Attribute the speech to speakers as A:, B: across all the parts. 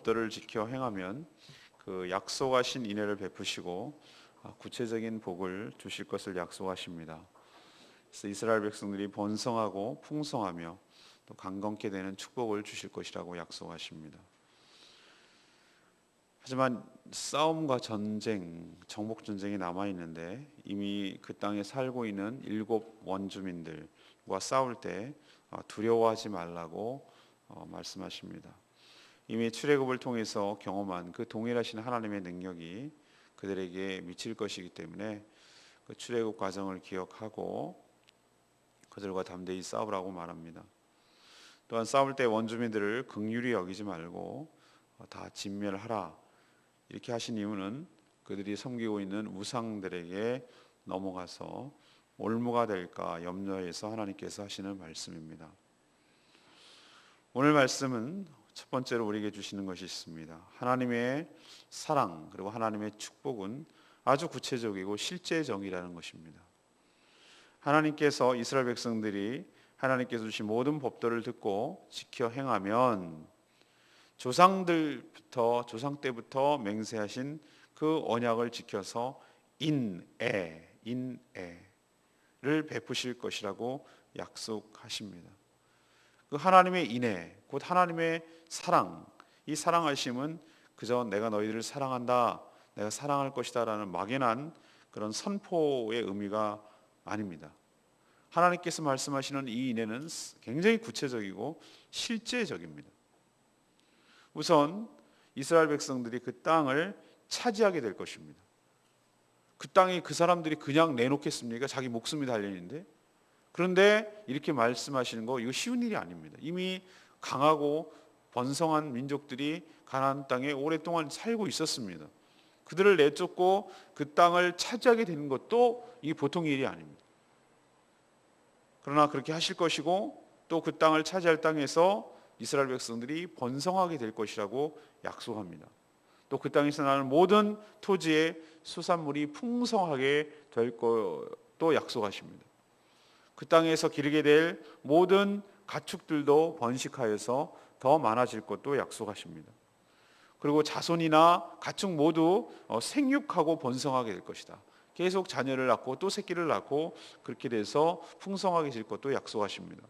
A: 법도를 지켜 행하면 그 약속하신 인애를 베푸시고 구체적인 복을 주실 것을 약속하십니다. 그래서 이스라엘 백성들이 번성하고 풍성하며 또 강건케 되는 축복을 주실 것이라고 약속하십니다. 하지만 싸움과 전쟁, 정복 전쟁이 남아 있는데 이미 그 땅에 살고 있는 7 원주민들과 싸울 때 두려워하지 말라고 말씀하십니다. 이미 출애굽을 통해서 경험한 그 동일하신 하나님의 능력이 그들에게 미칠 것이기 때문에 그 출애굽 과정을 기억하고 그들과 담대히 싸우라고 말합니다. 또한 싸울 때 원주민들을 긍휼히 여기지 말고 다 진멸하라 이렇게 하신 이유는 그들이 섬기고 있는 우상들에게 넘어가서 올무가 될까 염려해서 하나님께서 하시는 말씀입니다. 오늘 말씀은 첫 번째로 우리에게 주시는 것이 있습니다. 하나님의 사랑 그리고 하나님의 축복은 아주 구체적이고 실제적이라는 것입니다. 하나님께서 이스라엘 백성들이 하나님께서 주신 모든 법도를 듣고 지켜 행하면 조상 때부터 맹세하신 그 언약을 지켜서 인애를 베푸실 것이라고 약속하십니다. 그 하나님의 인애, 곧 하나님의 사랑, 이 사랑하심은 그저 내가 너희들을 사랑한다, 내가 사랑할 것이다라는 막연한 그런 선포의 의미가 아닙니다. 하나님께서 말씀하시는 이 인애는 굉장히 구체적이고 실제적입니다. 우선 이스라엘 백성들이 그 땅을 차지하게 될 것입니다. 그 땅에 그 사람들이 그냥 내놓겠습니까? 자기 목숨이 달려있는데. 그런데 이렇게 말씀하시는 거 이거 쉬운 일이 아닙니다. 이미 강하고 번성한 민족들이 가나안 땅에 오랫동안 살고 있었습니다. 그들을 내쫓고 그 땅을 차지하게 되는 것도 이게 보통 일이 아닙니다. 그러나 그렇게 하실 것이고 또 그 땅을 차지할 땅에서 이스라엘 백성들이 번성하게 될 것이라고 약속합니다. 또 그 땅에서 나는 모든 토지의 수산물이 풍성하게 될 것도 약속하십니다. 그 땅에서 기르게 될 모든 가축들도 번식하여서 더 많아질 것도 약속하십니다. 그리고 자손이나 가축 모두 생육하고 번성하게 될 것이다. 계속 자녀를 낳고 또 새끼를 낳고 그렇게 돼서 풍성하게 될 것도 약속하십니다.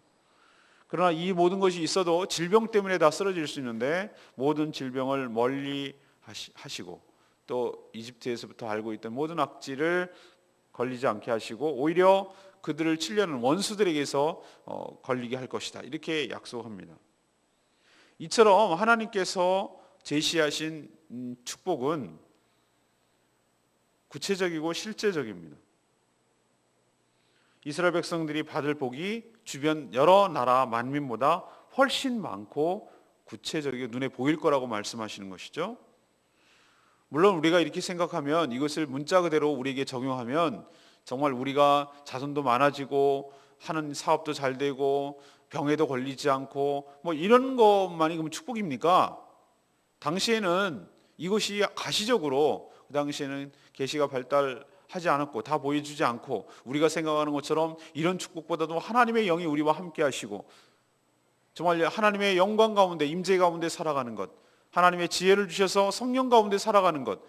A: 그러나 이 모든 것이 있어도 질병 때문에 다 쓰러질 수 있는데 모든 질병을 멀리 하시고 또 이집트에서부터 알고 있던 모든 악질을 걸리지 않게 하시고 오히려 그들을 치려는 원수들에게서 걸리게 할 것이다. 이렇게 약속합니다. 이처럼 하나님께서 제시하신 축복은 구체적이고 실제적입니다. 이스라엘 백성들이 받을 복이 주변 여러 나라 만민보다 훨씬 많고 구체적이고 눈에 보일 거라고 말씀하시는 것이죠. 물론 우리가 이렇게 생각하면 이것을 문자 그대로 우리에게 적용하면 정말 우리가 자손도 많아지고 하는 사업도 잘 되고 병에도 걸리지 않고 뭐 이런 것만이 그럼 축복입니까? 당시에는 이것이 가시적으로 그 당시에는 계시가 발달하지 않았고 다 보여주지 않고 우리가 생각하는 것처럼 이런 축복보다도 하나님의 영이 우리와 함께 하시고 정말 하나님의 영광 가운데 임재 가운데 살아가는 것, 하나님의 지혜를 주셔서 성령 가운데 살아가는 것,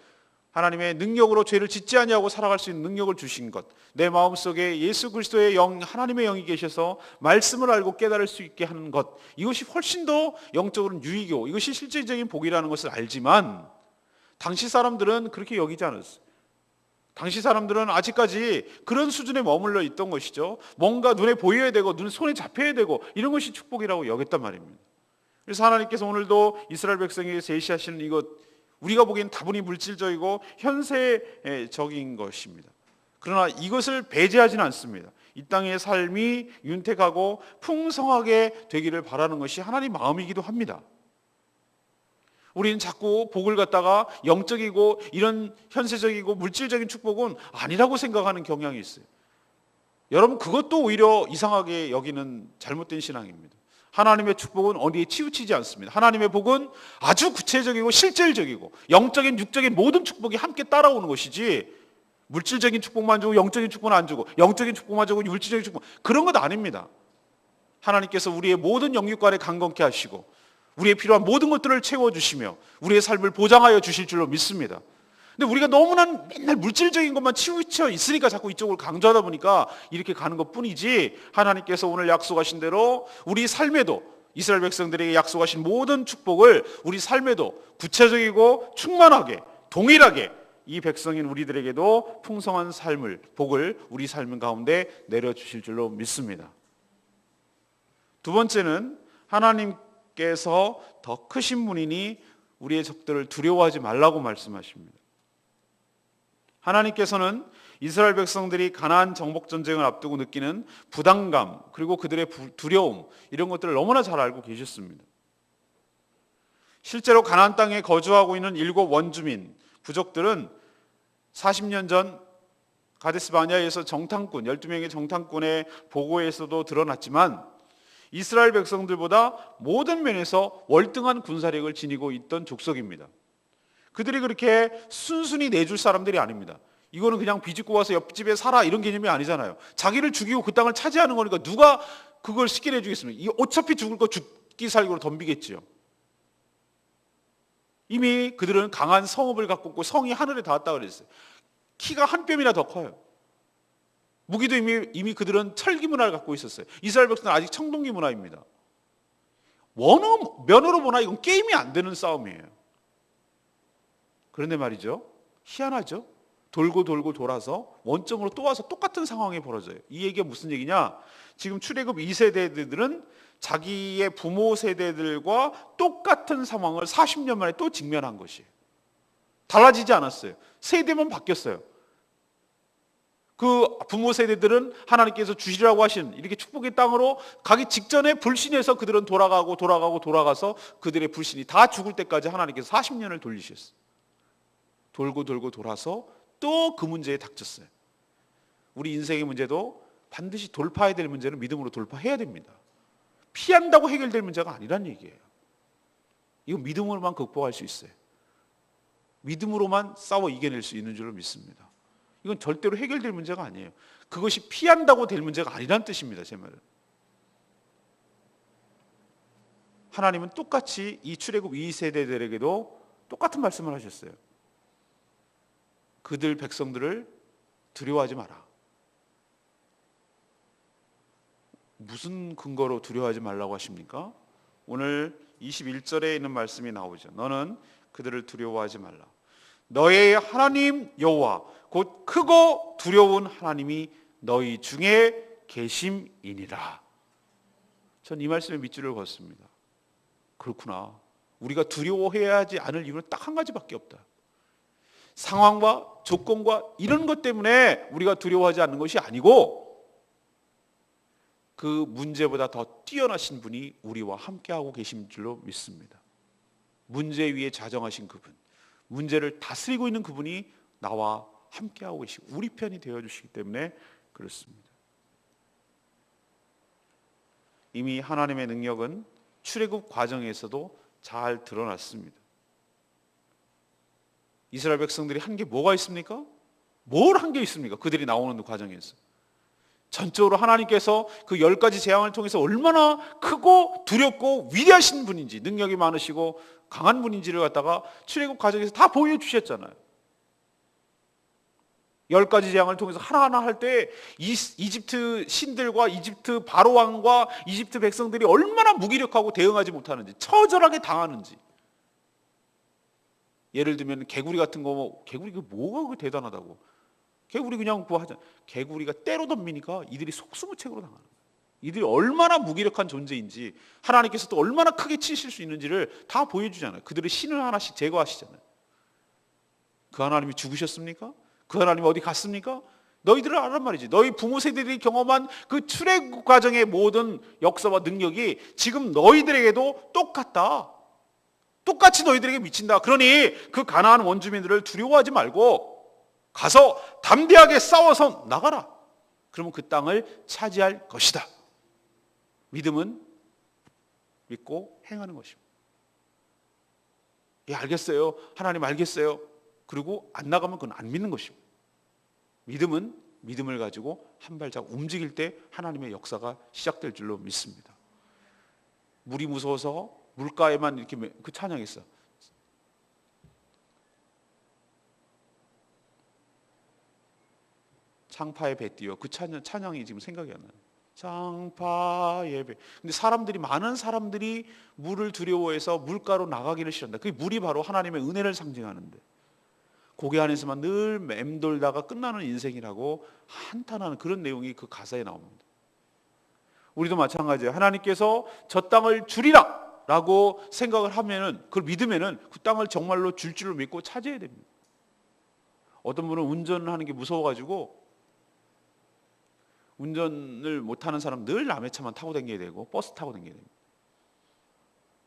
A: 하나님의 능력으로 죄를 짓지 아니하고 살아갈 수 있는 능력을 주신 것, 내 마음속에 예수 그리스도의 영, 하나님의 영이 계셔서 말씀을 알고 깨달을 수 있게 하는 것, 이것이 훨씬 더 영적으로는 유익이고 이것이 실질적인 복이라는 것을 알지만 당시 사람들은 그렇게 여기지 않았어요. 당시 사람들은 아직까지 그런 수준에 머물러 있던 것이죠. 뭔가 눈에 보여야 되고 손에 잡혀야 되고 이런 것이 축복이라고 여겼단 말입니다. 그래서 하나님께서 오늘도 이스라엘 백성에게 제시하시는 이것, 우리가 보기엔 다분히 물질적이고 현세적인 것입니다. 그러나 이것을 배제하지는 않습니다. 이 땅의 삶이 윤택하고 풍성하게 되기를 바라는 것이 하나님 마음이기도 합니다. 우리는 자꾸 복을 갖다가 영적이고 이런 현세적이고 물질적인 축복은 아니라고 생각하는 경향이 있어요. 여러분, 그것도 오히려 이상하게 여기는 잘못된 신앙입니다. 하나님의 축복은 어디에 치우치지 않습니다. 하나님의 복은 아주 구체적이고 실질적이고 영적인 육적인 모든 축복이 함께 따라오는 것이지 물질적인 축복만 주고 영적인 축복은 안 주고 영적인 축복만 주고 물질적인 축복, 그런 것 아닙니다. 하나님께서 우리의 모든 영육간에 강건케 하시고 우리의 필요한 모든 것들을 채워주시며 우리의 삶을 보장하여 주실 줄로 믿습니다. 근데 우리가 너무나 맨날 물질적인 것만 치우쳐 있으니까 자꾸 이쪽을 강조하다 보니까 이렇게 가는 것뿐이지, 하나님께서 오늘 약속하신 대로 우리 삶에도 이스라엘 백성들에게 약속하신 모든 축복을 우리 삶에도 구체적이고 충만하게 동일하게 이 백성인 우리들에게도 풍성한 삶을, 복을 우리 삶 가운데 내려주실 줄로 믿습니다. 두 번째는 하나님께서 더 크신 분이니 우리의 적들을 두려워하지 말라고 말씀하십니다. 하나님께서는 이스라엘 백성들이 가나안 정복 전쟁을 앞두고 느끼는 부담감, 그리고 그들의 두려움, 이런 것들을 너무나 잘 알고 계셨습니다. 실제로 가나안 땅에 거주하고 있는 7 원주민 부족들은 40년 전 가데스 바네아에서 정탐꾼, 12명의 정탐꾼의 보고에서도 드러났지만 이스라엘 백성들보다 모든 면에서 월등한 군사력을 지니고 있던 족속입니다. 그들이 그렇게 순순히 내줄 사람들이 아닙니다. 이거는 그냥 비집고 와서 옆집에 살아 이런 개념이 아니잖아요. 자기를 죽이고 그 땅을 차지하는 거니까 누가 그걸 쉽게 내주겠습니까? 어차피 죽을 거 죽기 살기로 덤비겠지요. 이미 그들은 강한 성읍을 갖고 있고 성이 하늘에 닿았다 그랬어요. 키가 한 뼘이나 더 커요. 무기도 이미 그들은 철기 문화를 갖고 있었어요. 이스라엘 백성은 아직 청동기 문화입니다. 면으로 보나 이건 게임이 안 되는 싸움이에요. 그런데 말이죠, 희한하죠? 돌고 돌고 돌아서 원점으로 또 와서 똑같은 상황이 벌어져요. 이 얘기가 무슨 얘기냐? 지금 출애굽 2세대들은 자기의 부모 세대들과 똑같은 상황을 40년 만에 또 직면한 것이에요. 달라지지 않았어요. 세대만 바뀌었어요. 그 부모 세대들은 하나님께서 주시라고 하신 이렇게 축복의 땅으로 가기 직전에 불신해서 그들은 돌아가서 그들의 불신이 다 죽을 때까지 하나님께서 40년을 돌리셨어요. 돌고 돌고 돌아서 또 그 문제에 닥쳤어요. 우리 인생의 문제도 반드시 돌파해야 될 문제는 믿음으로 돌파해야 됩니다. 피한다고 해결될 문제가 아니란 얘기예요. 이거 믿음으로만 극복할 수 있어요. 믿음으로만 싸워 이겨낼 수 있는 줄로 믿습니다. 이건 절대로 해결될 문제가 아니에요. 그것이 피한다고 될 문제가 아니란 뜻입니다. 제 말은. 하나님은 똑같이 이 출애굽 2세대들에게도 똑같은 말씀을 하셨어요. 그들 백성들을 두려워하지 마라. 무슨 근거로 두려워하지 말라고 하십니까? 오늘 21절에 있는 말씀이 나오죠. 너는 그들을 두려워하지 말라. 너의 하나님 여호와 곧 크고 두려운 하나님이 너희 중에 계심이니라. 전 이 말씀에 밑줄을 걷습니다. 그렇구나. 우리가 두려워해야 하지 않을 이유는 딱 한 가지밖에 없다. 상황과 조건과 이런 것 때문에 우리가 두려워하지 않는 것이 아니고 그 문제보다 더 뛰어나신 분이 우리와 함께하고 계신 줄로 믿습니다. 문제 위에 자정하신 그분, 문제를 다스리고 있는 그분이 나와 함께하고 계시고 우리 편이 되어주시기 때문에 그렇습니다. 이미 하나님의 능력은 출애굽 과정에서도 잘 드러났습니다. 이스라엘 백성들이 한 게 뭐가 있습니까? 뭘 한 게 있습니까? 그들이 나오는 과정에서 전적으로 하나님께서 그 10가지 재앙을 통해서 얼마나 크고 두렵고 위대하신 분인지, 능력이 많으시고 강한 분인지를 갖다가 출애굽 과정에서 다 보여주셨잖아요. 10가지 재앙을 통해서 하나하나 할 때 이집트 신들과 이집트 바로 왕과 이집트 백성들이 얼마나 무기력하고 대응하지 못하는지, 처절하게 당하는지. 예를 들면 개구리 같은 거, 개구리 그 뭐가 그 대단하다고. 개구리 그냥 그거 하잖아. 개구리가 때로 덤비니까 이들이 속수무책으로 당하는 거예요. 이들이 얼마나 무기력한 존재인지, 하나님께서 또 얼마나 크게 치실 수 있는지를 다 보여주잖아요. 그들의 신을 하나씩 제거하시잖아요. 그 하나님이 죽으셨습니까? 그 하나님이 어디 갔습니까? 너희들을 알란 말이지. 너희 부모 세대들이 경험한 그 출애굽 과정의 모든 역사와 능력이 지금 너희들에게도 똑같다. 똑같이 너희들에게 미친다. 그러니 그 가나안 원주민들을 두려워하지 말고 가서 담대하게 싸워서 나가라. 그러면 그 땅을 차지할 것이다. 믿음은 믿고 행하는 것입니다. 예, 알겠어요. 하나님 알겠어요. 그리고 안 나가면 그건 안 믿는 것입니다. 믿음은 믿음을 가지고 한 발짝 움직일 때 하나님의 역사가 시작될 줄로 믿습니다. 물이 무서워서 물가에만 이렇게 그 찬양했어. 창파의 배 띄어. 그 찬양이 지금 생각이 안 나요. 창파의 배. 근데 많은 사람들이 물을 두려워해서 물가로 나가기를 싫어한다. 그 물이 바로 하나님의 은혜를 상징하는데, 고개 안에서만 늘 맴돌다가 끝나는 인생이라고 한탄하는 그런 내용이 그 가사에 나옵니다. 우리도 마찬가지예요. 하나님께서 저 땅을 주리라 라고 생각을 하면은, 그걸 믿으면은 그 땅을 정말로 줄 줄로 믿고 차지해야 됩니다. 어떤 분은 운전하는 게 무서워가지고 운전을 못하는 사람 늘 남의 차만 타고 다녀야 되고 버스 타고 다녀야 됩니다.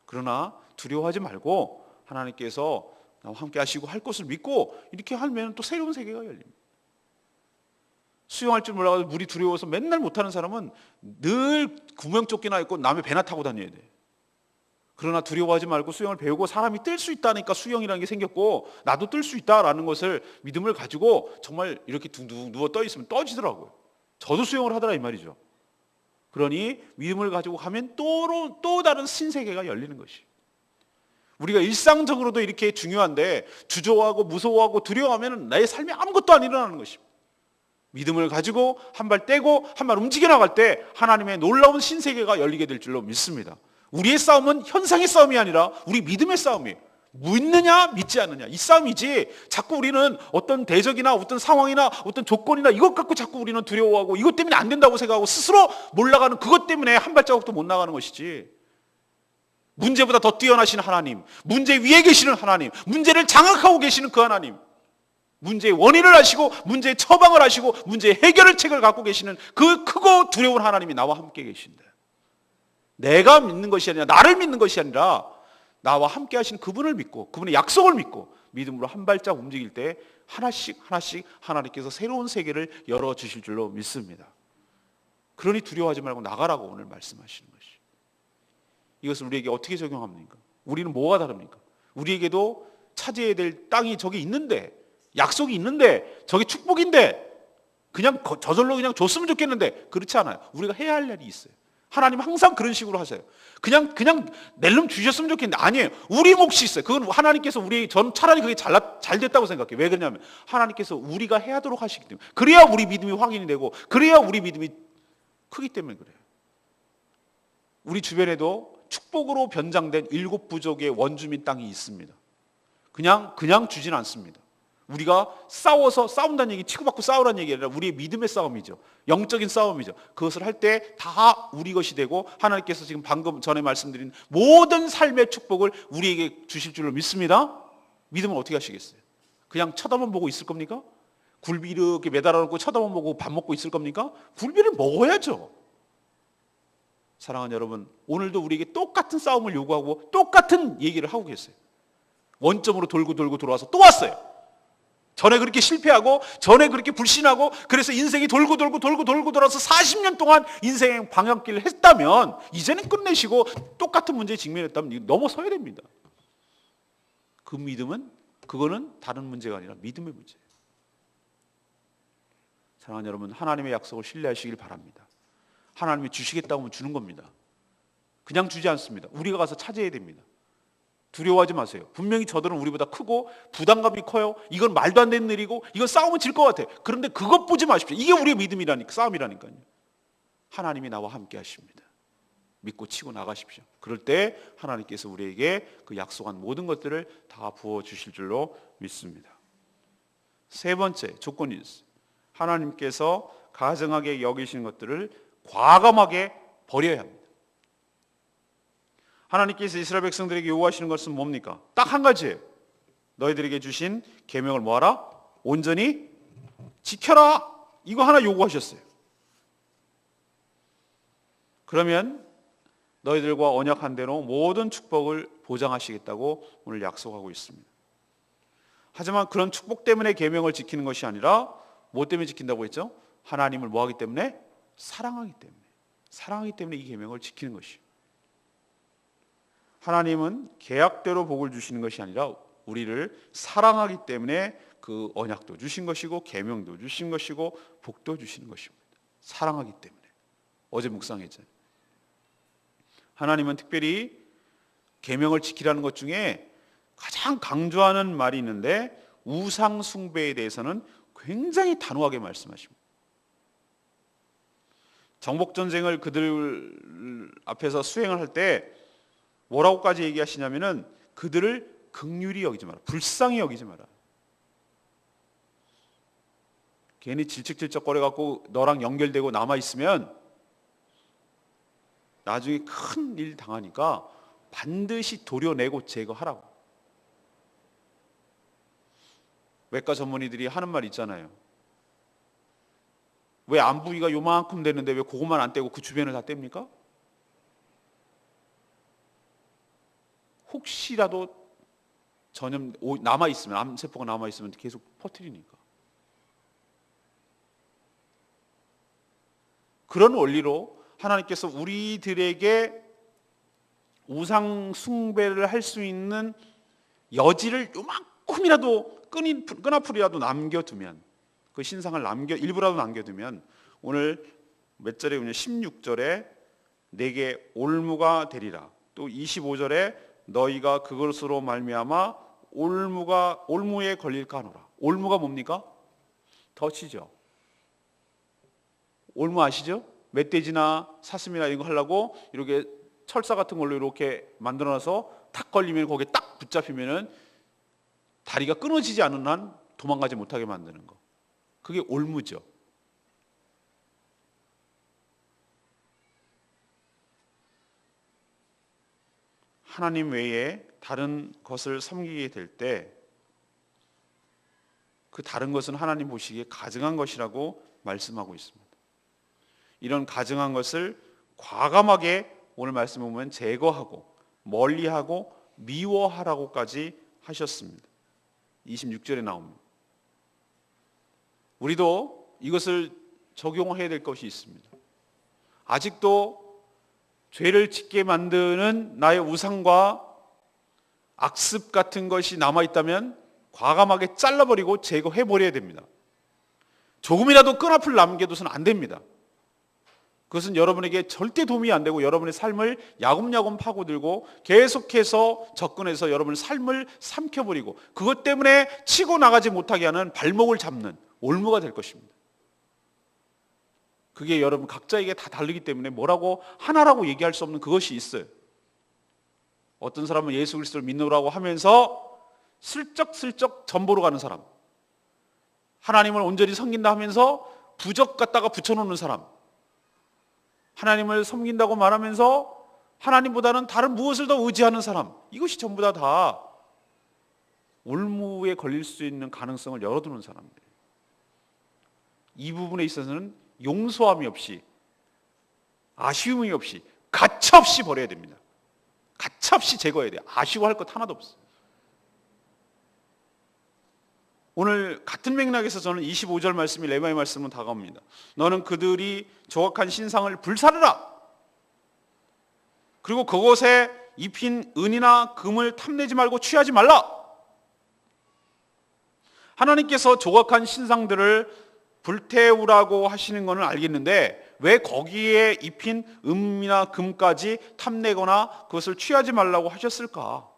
A: 그러나 두려워하지 말고 하나님께서 나와 함께 하시고 할 것을 믿고 이렇게 하면 또 새로운 세계가 열립니다. 수영할 줄 몰라서 물이 두려워서 맨날 못하는 사람은 늘 구명조끼나 입고 남의 배나 타고 다녀야 돼. 그러나 두려워하지 말고 수영을 배우고 사람이 뜰 수 있다니까 수영이라는 게 생겼고, 나도 뜰 수 있다라는 것을 믿음을 가지고 정말 이렇게 둥둥 누워 떠 있으면 떠지더라고요. 저도 수영을 하더라 이 말이죠. 그러니 믿음을 가지고 가면 또 다른 신세계가 열리는 것이. 우리가 일상적으로도 이렇게 중요한데 주저하고 무서워하고 두려워하면 나의 삶에 아무것도 안 일어나는 것입니다. 믿음을 가지고 한 발 떼고 한 발 움직여 나갈 때 하나님의 놀라운 신세계가 열리게 될 줄로 믿습니다. 우리의 싸움은 현상의 싸움이 아니라 우리 믿음의 싸움이에요. 믿느냐 믿지 않느냐 이 싸움이지, 자꾸 우리는 어떤 대적이나 어떤 상황이나 어떤 조건이나 이것 갖고 자꾸 우리는 두려워하고 이것 때문에 안 된다고 생각하고 스스로 몰라가는 그것 때문에 한 발자국도 못 나가는 것이지, 문제보다 더 뛰어나신 하나님, 문제 위에 계시는 하나님, 문제를 장악하고 계시는 그 하나님, 문제의 원인을 아시고 문제의 처방을 아시고 문제의 해결책을 갖고 계시는 그 크고 두려운 하나님이 나와 함께 계신다. 내가 믿는 것이 아니라, 나를 믿는 것이 아니라 나와 함께 하신 그분을 믿고 그분의 약속을 믿고 믿음으로 한 발짝 움직일 때 하나씩 하나님께서 새로운 세계를 열어주실 줄로 믿습니다. 그러니 두려워하지 말고 나가라고 오늘 말씀하시는 것이. 이것을 우리에게 어떻게 적용합니까? 우리는 뭐가 다릅니까? 우리에게도 차지해야 될 땅이 저기 있는데, 약속이 있는데, 저게 축복인데 그냥 저절로 그냥 줬으면 좋겠는데 그렇지 않아요. 우리가 해야 할 일이 있어요. 하나님 항상 그런 식으로 하세요. 그냥 낼름 주셨으면 좋겠는데 아니에요. 우리 몫이 있어요. 그건 하나님께서 저는 차라리 그게 잘 됐다고 생각해요. 왜 그러냐면 하나님께서 우리가 해야 하도록 하시기 때문에. 그래야 우리 믿음이 확인이 되고 그래야 우리 믿음이 크기 때문에 그래요. 우리 주변에도 축복으로 변장된 7 부족의 원주민 땅이 있습니다. 그냥 주진 않습니다. 우리가 싸운다는 얘기, 치고받고 싸우라는 얘기 아니라 우리의 믿음의 싸움이죠. 영적인 싸움이죠. 그것을 할 때 다 우리 것이 되고 하나님께서 지금 방금 전에 말씀드린 모든 삶의 축복을 우리에게 주실 줄로 믿습니다. 믿으면 어떻게 하시겠어요? 그냥 쳐다만 보고 있을 겁니까? 굴비 이렇게 매달아 놓고 쳐다만 보고 밥 먹고 있을 겁니까? 굴비를 먹어야죠. 사랑하는 여러분, 오늘도 우리에게 똑같은 싸움을 요구하고 똑같은 얘기를 하고 계세요. 원점으로 돌고 돌아와서 또 왔어요. 전에 그렇게 실패하고 전에 그렇게 불신하고 그래서 인생이 돌고 돌아서 40년 동안 인생의 방향길을 했다면 이제는 끝내시고 똑같은 문제에 직면했다면 넘어서야 됩니다. 그 믿음은, 그거는 다른 문제가 아니라 믿음의 문제예요. 사랑하는 여러분, 하나님의 약속을 신뢰하시길 바랍니다. 하나님이 주시겠다고 하면 주는 겁니다. 그냥 주지 않습니다. 우리가 가서 찾아야 됩니다. 두려워하지 마세요. 분명히 저들은 우리보다 크고 부담감이 커요. 이건 말도 안 되는 일이고 이건 싸우면 질 것 같아. 그런데 그것 보지 마십시오. 이게 우리의 믿음이라니까, 싸움이라니까요. 하나님이 나와 함께 하십니다. 믿고 치고 나가십시오. 그럴 때 하나님께서 우리에게 그 약속한 모든 것들을 다 부어주실 줄로 믿습니다. 세 번째 조건이 있어요. 하나님께서 가증하게 여기시는 것들을 과감하게 버려야 합니다. 하나님께서 이스라엘 백성들에게 요구하시는 것은 뭡니까? 딱 한 가지예요. 너희들에게 주신 계명을 뭐하라? 온전히 지켜라. 이거 하나 요구하셨어요. 그러면 너희들과 언약한 대로 모든 축복을 보장하시겠다고 오늘 약속하고 있습니다. 하지만 그런 축복 때문에 계명을 지키는 것이 아니라 뭐 때문에 지킨다고 했죠? 하나님을 뭐하기 때문에? 사랑하기 때문에 이 계명을 지키는 것이요. 하나님은 계약대로 복을 주시는 것이 아니라 우리를 사랑하기 때문에 그 언약도 주신 것이고 계명도 주신 것이고 복도 주시는 것입니다. 사랑하기 때문에. 어제 묵상했잖아요. 하나님은 특별히 계명을 지키라는 것 중에 가장 강조하는 말이 있는데 우상 숭배에 대해서는 굉장히 단호하게 말씀하십니다. 정복 전쟁을 그들 앞에서 수행을 할 때 뭐라고까지 얘기하시냐면은 그들을 긍휼히 여기지 마라. 불쌍히 여기지 마라. 괜히 질척질척거려 갖고 너랑 연결되고 남아 있으면 나중에 큰 일 당하니까 반드시 도려내고 제거하라고. 외과 전문의들이 하는 말 있잖아요. 왜 안 부위가 요만큼 되는데 왜 그것만 안 떼고 그 주변을 다 뗍니까? 혹시라도 전염 남아있으면, 암세포가 남아있으면 계속 퍼뜨리니까. 그런 원리로 하나님께서 우리들에게 우상 숭배를 할 수 있는 여지를 요만큼이라도 끈앞으로라도 남겨두면, 그 신상을 일부라도 남겨두면, 오늘 몇 절에 보면 16절에 내게 올무가 되리라. 또 25절에 너희가 그것으로 말미암아 올무에 걸릴까 하노라. 올무가 뭡니까? 덫이죠. 올무 아시죠? 멧돼지나 사슴이나 이런 거 하려고 이렇게 철사 같은 걸로 이렇게 만들어놔서 탁 걸리면 거기에 딱 붙잡히면은 다리가 끊어지지 않은 한 도망가지 못하게 만드는 거. 그게 올무죠. 하나님 외에 다른 것을 섬기게 될 때 그 다른 것은 하나님 보시기에 가증한 것이라고 말씀하고 있습니다. 이런 가증한 것을 과감하게 오늘 말씀에 보면 제거하고 멀리하고 미워하라고까지 하셨습니다. 26절에 나옵니다. 우리도 이것을 적용해야 될 것이 있습니다. 아직도 죄를 짓게 만드는 나의 우상과 악습 같은 것이 남아있다면 과감하게 잘라버리고 제거해버려야 됩니다. 조금이라도 끈앞을 남겨둬서는 안 됩니다. 그것은 여러분에게 절대 도움이 안 되고 여러분의 삶을 야금야금 파고들고 계속해서 접근해서 여러분의 삶을 삼켜버리고 그것 때문에 치고 나가지 못하게 하는 발목을 잡는 올무가 될 것입니다. 그게 여러분 각자에게 다 다르기 때문에 뭐라고 하나라고 얘기할 수 없는 그것이 있어요. 어떤 사람은 예수 그리스도를 믿노라고 하면서 슬쩍슬쩍 전보로 가는 사람, 하나님을 온전히 섬긴다 하면서 부적 갖다가 붙여놓는 사람, 하나님을 섬긴다고 말하면서 하나님보다는 다른 무엇을 더 의지하는 사람, 이것이 전부 다 올무에 걸릴 수 있는 가능성을 열어두는 사람들. 이 부분에 있어서는 용서함이 없이, 아쉬움이 없이, 가차없이 버려야 됩니다. 가차없이 제거해야 돼요. 아쉬워할 것 하나도 없어요. 오늘 같은 맥락에서 저는 25절 말씀이 레마의 말씀은 다가옵니다. 너는 그들이 조각한 신상을 불사르라. 그리고 그곳에 입힌 은이나 금을 탐내지 말고 취하지 말라. 하나님께서 조각한 신상들을 불태우라고 하시는 것은 알겠는데 왜 거기에 입힌 은이나 금까지 탐내거나 그것을 취하지 말라고 하셨을까?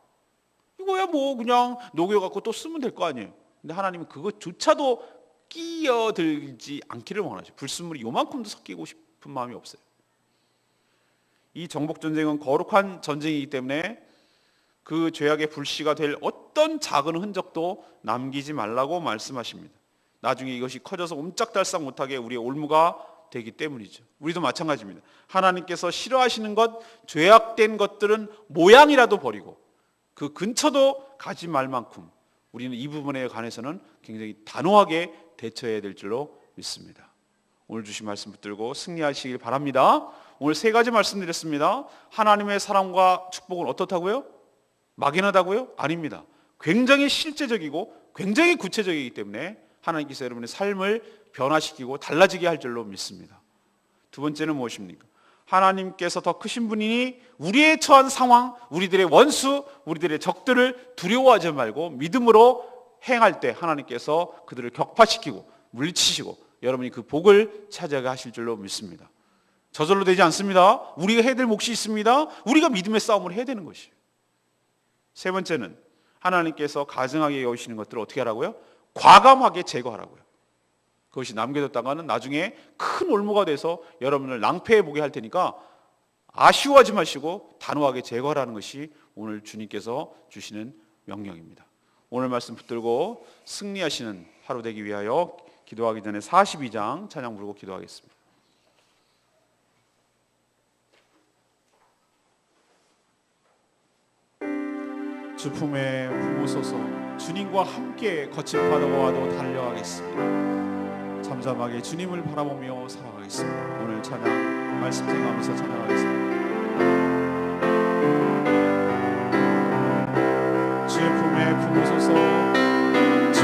A: 이거야 뭐 그냥 녹여갖고 또 쓰면 될 거 아니에요. 근데 하나님은 그것조차도 끼어들지 않기를 원하죠. 불순물이 요만큼도 섞이고 싶은 마음이 없어요. 이 정복전쟁은 거룩한 전쟁이기 때문에 그 죄악의 불씨가 될 어떤 작은 흔적도 남기지 말라고 말씀하십니다. 나중에 이것이 커져서 옴짝달싹 못하게 우리의 올무가 되기 때문이죠. 우리도 마찬가지입니다. 하나님께서 싫어하시는 것, 죄악된 것들은 모양이라도 버리고 그 근처도 가지 말 만큼 우리는 이 부분에 관해서는 굉장히 단호하게 대처해야 될 줄로 믿습니다. 오늘 주신 말씀 붙들고 승리하시길 바랍니다. 오늘 세 가지 말씀드렸습니다. 하나님의 사랑과 축복은 어떻다고요? 막연하다고요? 아닙니다. 굉장히 실제적이고 굉장히 구체적이기 때문에 하나님께서 여러분의 삶을 변화시키고 달라지게 할 줄로 믿습니다. 두 번째는 무엇입니까? 하나님께서 더 크신 분이니 우리의 처한 상황, 우리들의 원수, 우리들의 적들을 두려워하지 말고 믿음으로 행할 때 하나님께서 그들을 격파시키고 물리치시고 여러분이 그 복을 차지하게 하실 줄로 믿습니다. 저절로 되지 않습니다. 우리가 해야 될 몫이 있습니다. 우리가 믿음의 싸움을 해야 되는 것이에요. 세 번째는 하나님께서 가증하게 여기시는 것들을 어떻게 하라고요? 과감하게 제거하라고요. 그것이 남겨뒀다가는 나중에 큰 올무가 돼서 여러분을 낭패해 보게 할 테니까 아쉬워하지 마시고 단호하게 제거하라는 것이 오늘 주님께서 주시는 명령입니다. 오늘 말씀 붙들고 승리하시는 하루 되기 위하여 기도하기 전에 42장 찬양 부르고 기도하겠습니다. 주 품에 품으소서. 주님과 함께 거친 바다가 와도 달려가겠습니다. 잠잠하게 주님을 바라보며 살아가겠습니다. 오늘 찬양 말씀 생각하면서 찬양하겠습니다. 주 품에 품으소서. 주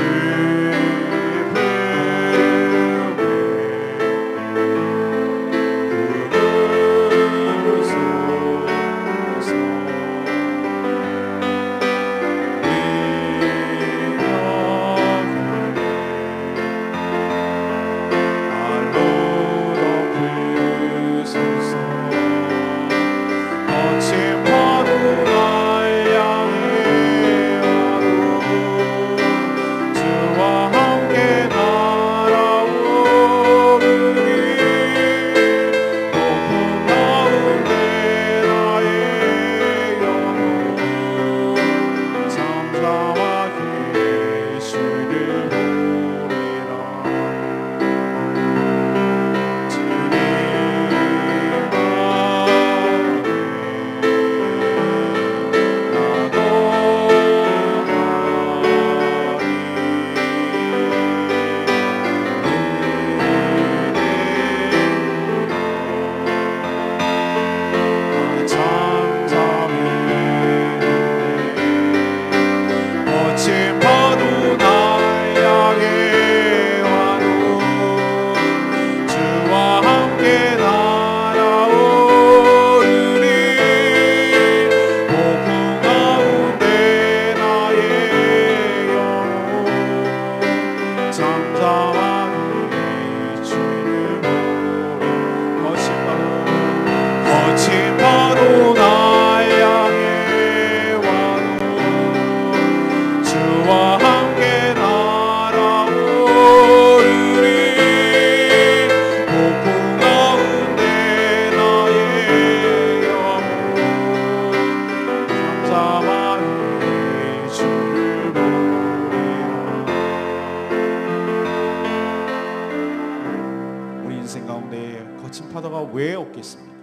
A: 왜 없겠습니까?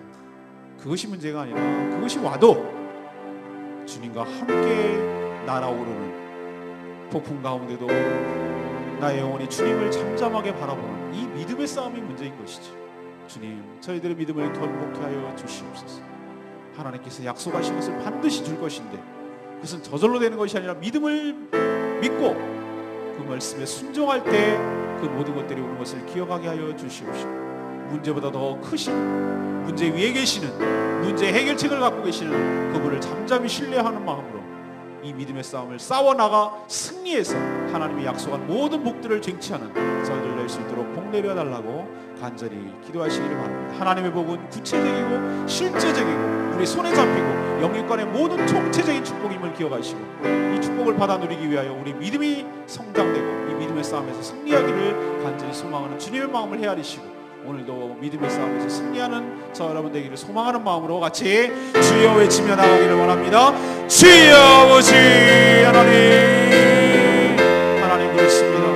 A: 그것이 문제가 아니라 그것이 와도 주님과 함께 날아오르는 폭풍 가운데도 나의 영혼이 주님을 잠잠하게 바라보는 이 믿음의 싸움이 문제인 것이죠. 주님, 저희들의 믿음을 견고케 하여 주시옵소서. 하나님께서 약속하신 것을 반드시 줄 것인데 그것은 저절로 되는 것이 아니라 믿음을 믿고 그 말씀에 순종할 때 그 모든 것들이 오는 것을 기억하게 하여 주시옵시고, 문제보다 더 크신 문제 위에 계시는 문제 해결책을 갖고 계시는 그분을 잠잠히 신뢰하는 마음으로 이 믿음의 싸움을 싸워나가 승리해서 하나님이 약속한 모든 복들을 쟁취하는 저희들 낼 수 있도록 복 내려달라고 간절히 기도하시기를 바랍니다. 하나님의 복은 구체적이고 실제적이고 우리 손에 잡히고 영육간의 모든 총체적인 축복임을 기억하시고 이 축복을 받아 누리기 위하여 우리 믿음이 성장되고 이 믿음의 싸움에서 승리하기를 간절히 소망하는 주님의 마음을 헤아리시고 오늘도 믿음의 싸움에서 승리하는 저 여러분 되기를 소망하는 마음으로 같이 주여 외치며 나가기를 원합니다. 주여 아버지 하나님 그렇습니다.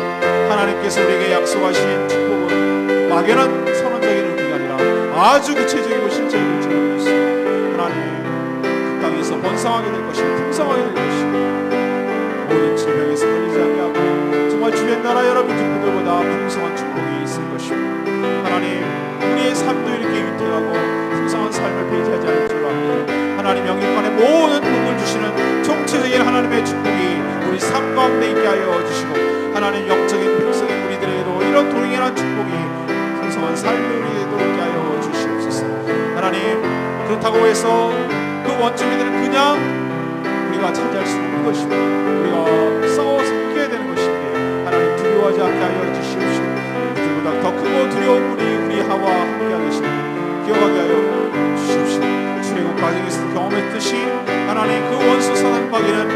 A: 하나님께서 우리에게 약속하신 축복은 막연한 선언적인 의미가 아니라 아주 구체적이고 실제적인 줄로 믿습니다. 하나님 그 땅에서 번성하게 될 것이고 풍성하게 될 것이고 모든 질병에서 걸리지 않게 하고 정말 주변 나라 여러 민족들보다 풍성한 축복이 있을 것이고 하나님 우리의 삶도 이렇게 위태하고 풍성한 삶을 배제하지 않을 줄 압니다. 하나님 영육간의 모든 복을 주시는 총체적인 하나님의 축복이 우리 삶 가운데 있게 하여 주시고 하나님 영적인 백성인 우리들에게도 이런 동일한 축복이 풍성한 삶을 우리에게도 있게 하여 주시옵소서. 하나님 그렇다고 해서 그 원점이들은 그냥 우리가 차지할 수 없는 것입니다. 우리가 싸워서 이겨야 되는 것인데 하나님 두려워하지 않게 하여 주시옵시고 우리보다 더 크고 두려운 우리 하와 함께하고 계시는 기억하게 하여 주시옵시고 출애굽 과정에서 경험했듯이 하나님 그 원수 사단마귀는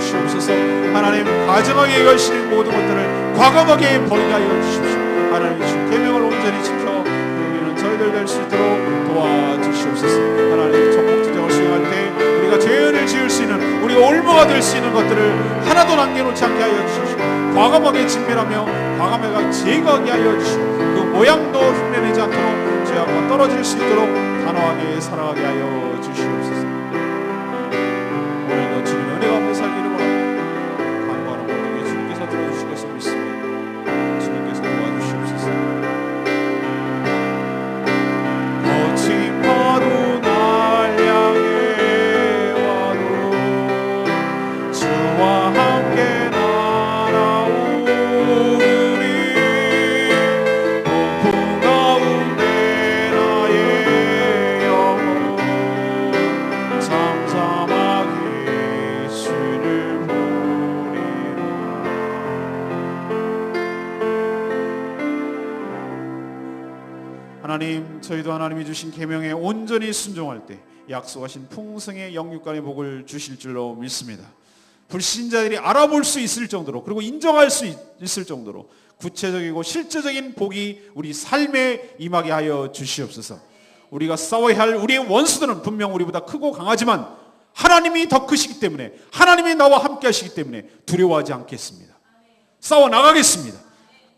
A: 주시옵소서. 하나님 가정하게 가시는 모든 것들을 과감하게 버리게 하여 주십시오. 하나님 주신 계명을 온전히 지켜 우리는 저희들 될 수 있도록 도와주시옵소서. 하나님 전복투정을 수행할 때 우리가 죄를 지을 수 있는, 우리가 올무가 될 수 있는 것들을 하나도 남겨놓지 않게 하여 주십시오. 과감하게 진멸하며 과감하게 제거하게 하여 주시고 그 모양도 흉내내지 않도록 죄악과 떨어질 수 있도록 단호하게 살아가게 하여 주시옵소서. 오늘도 주님의 은혜 가운데 살기를 원합니다. 간구하는 모든 게 주님께서 들어주실 것을 믿습니다. 주님께서 도와주시옵소서. 거친 파도 날 향해 와도 주와 함께 하나님, 저희도 하나님이 주신 계명에 온전히 순종할 때 약속하신 풍성의 영육간의 복을 주실 줄로 믿습니다. 불신자들이 알아볼 수 있을 정도로, 그리고 인정할 수 있을 정도로 구체적이고 실제적인 복이 우리 삶에 임하게 하여 주시옵소서. 우리가 싸워야 할 우리의 원수들은 분명 우리보다 크고 강하지만 하나님이 더 크시기 때문에, 하나님이 나와 함께 하시기 때문에 두려워하지 않겠습니다. 싸워 나가겠습니다.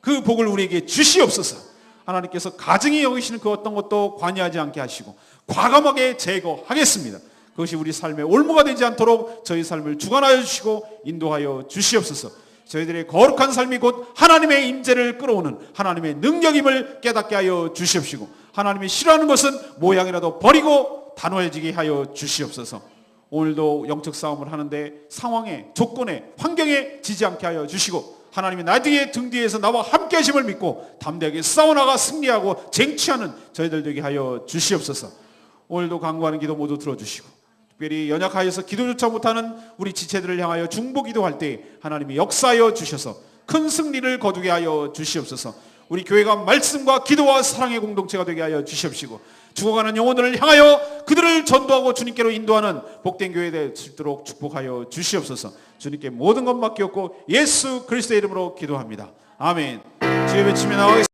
A: 그 복을 우리에게 주시옵소서. 하나님께서 가증히 여기시는 그 어떤 것도 관여하지 않게 하시고 과감하게 제거하겠습니다. 그것이 우리 삶의 올무가 되지 않도록 저희 삶을 주관하여 주시고 인도하여 주시옵소서. 저희들의 거룩한 삶이 곧 하나님의 임재를 끌어오는 하나님의 능력임을 깨닫게 하여 주시옵시고, 하나님이 싫어하는 것은 모양이라도 버리고 단호해지게 하여 주시옵소서. 오늘도 영적 싸움을 하는데 상황에, 조건에, 환경에 지지 않게 하여 주시고, 하나님이 나 뒤에 등 뒤에서 나와 함께 하심을 믿고 담대하게 싸워나가 승리하고 쟁취하는 저희들 되게 하여 주시옵소서. 오늘도 간구하는 기도 모두 들어주시고, 특별히 연약하여서 기도조차 못하는 우리 지체들을 향하여 중보 기도할 때 하나님이 역사하여 주셔서 큰 승리를 거두게 하여 주시옵소서. 우리 교회가 말씀과 기도와 사랑의 공동체가 되게 하여 주시옵시고, 죽어가는 영혼들을 향하여 그들을 전도하고 주님께로 인도하는 복된 교회 될 수 있도록 축복하여 주시옵소서. 주님께 모든 것 맡겼고 예수 그리스도의 이름으로 기도합니다. 아멘. 주의 외침에 나가겠습니다.